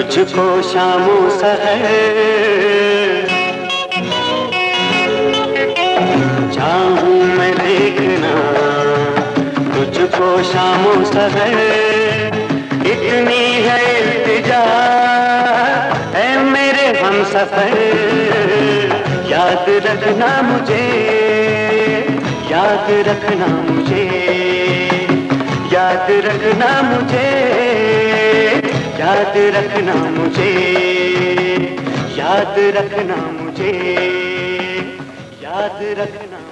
तुझको शामों सहर चाहूं मैं देखना, तुझको शामों सहर इतनी है इल्तिजा है मेरे हमसफर। याद रखना मुझे, याद रखना मुझे, याद रखना मुझे, याद रखना मुझे, याद रखना मुझे, याद रखना।